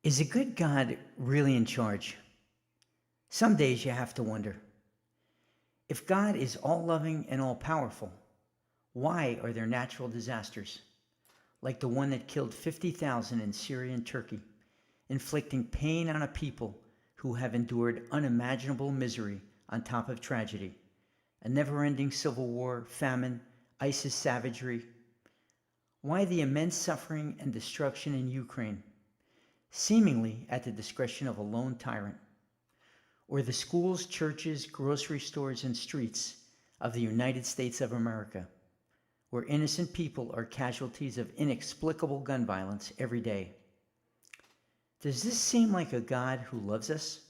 Is a good God really in charge? Some days you have to wonder. If God is all loving and all powerful, why are there natural disasters, like the one that killed 50,000 in Syria and Turkey, inflicting pain on a people who have endured unimaginable misery on top of tragedy, a never-ending civil war, famine, ISIS savagery? Why the immense suffering and destruction in Ukraine, seemingly at the discretion of a lone tyrant? Or the schools, churches, grocery stores, and streets of the United States of America, where innocent people are casualties of inexplicable gun violence every day? Does this seem like a God who loves us?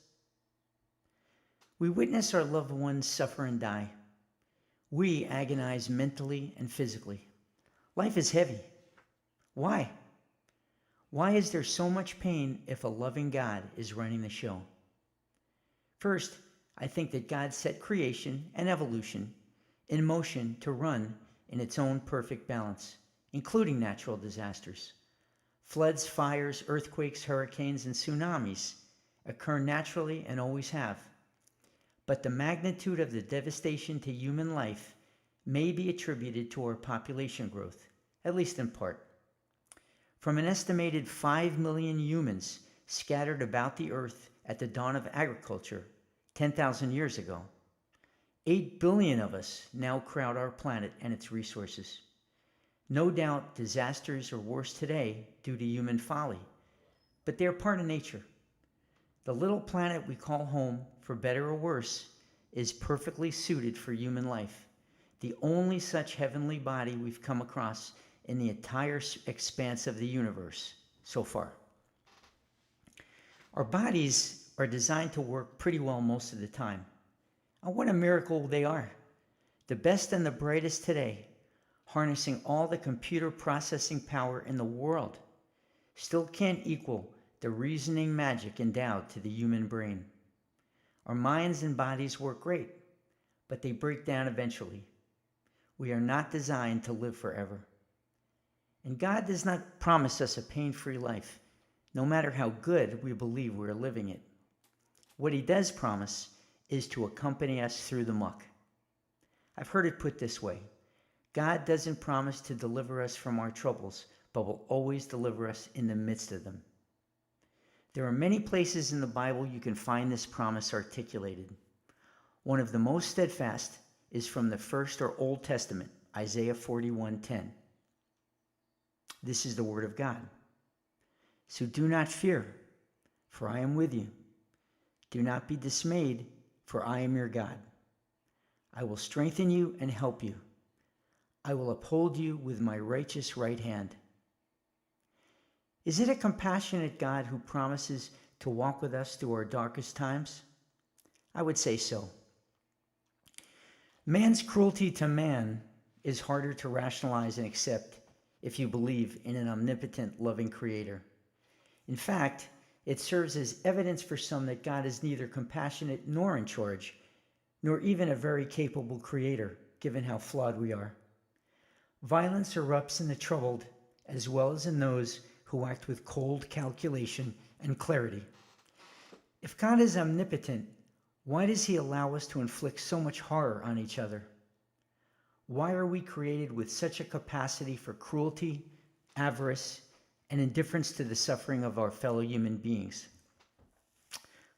We witness our loved ones suffer and die. We agonize mentally and physically. Life is heavy. Why? Why is there so much pain if a loving God is running the show? First, I think that God set creation and evolution in motion to run in its own perfect balance, including natural disasters. Floods, fires, earthquakes, hurricanes, and tsunamis occur naturally and always have. But the magnitude of the devastation to human life may be attributed to our population growth, at least in part. From an estimated 5 million humans scattered about the earth at the dawn of agriculture 10,000 years ago, 8 billion of us now crowd our planet and its resources. No doubt disasters are worse today due to human folly, but they're part of nature. The little planet we call home, for better or worse, is perfectly suited for human life, the only such heavenly body we've come across in the entire expanse of the universe so far. Our bodies are designed to work pretty well most of the time. And what a miracle they are. The best and the brightest today, harnessing all the computer processing power in the world, still can't equal the reasoning magic endowed to the human brain. Our minds and bodies work great, but they break down eventually. We are not designed to live forever. And God does not promise us a pain-free life, no matter how good we believe we're living it. What he does promise is to accompany us through the muck. I've heard it put this way: God doesn't promise to deliver us from our troubles, but will always deliver us in the midst of them. There are many places in the Bible you can find this promise articulated. One of the most steadfast is from the First or Old Testament, Isaiah 41:10. This is the word of God. So do not fear, for I am with you. Do not be dismayed, for I am your God. I will strengthen you and help you. I will uphold you with my righteous right hand. Is it a compassionate God who promises to walk with us through our darkest times? I would say so. Man's cruelty to man is harder to rationalize and accept if you believe in an omnipotent, loving creator. In fact, it serves as evidence for some that God is neither compassionate nor in charge, nor even a very capable creator, given how flawed we are. Violence erupts in the troubled, as well as in those who act with cold calculation and clarity. If God is omnipotent, why does he allow us to inflict so much horror on each other? Why are we created with such a capacity for cruelty, avarice, and indifference to the suffering of our fellow human beings?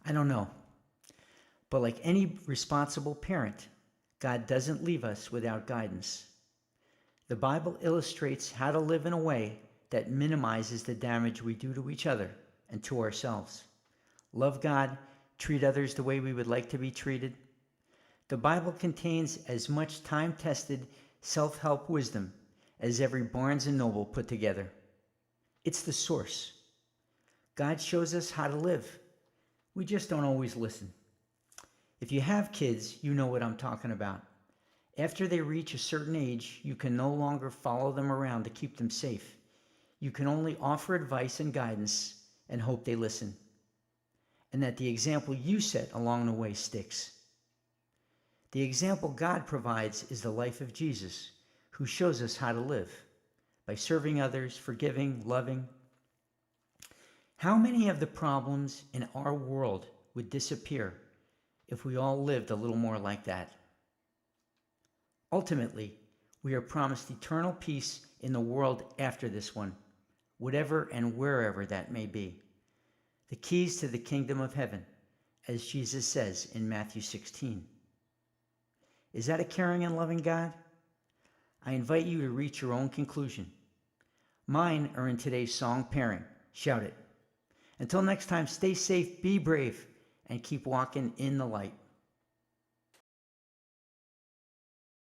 I don't know. But like any responsible parent, God doesn't leave us without guidance. The Bible illustrates how to live in a way that minimizes the damage we do to each other and to ourselves. Love God, treat others the way we would like to be treated. The Bible contains as much time-tested self-help wisdom as every Barnes & Noble put together. It's the source. God shows us how to live. We just don't always listen. If you have kids, you know what I'm talking about. After they reach a certain age, you can no longer follow them around to keep them safe. You can only offer advice and guidance and hope they listen, and that the example you set along the way sticks. The example God provides is the life of Jesus, who shows us how to live by serving others, forgiving, loving. How many of the problems in our world would disappear if we all lived a little more like that? Ultimately, we are promised eternal peace in the world after this one, whatever and wherever that may be. The keys to the kingdom of heaven, as Jesus says in Matthew 16. Is that a caring and loving God? I invite you to reach your own conclusion. Mine are in today's song pairing. Shout it. Until next time, stay safe, be brave, and keep walking in the light.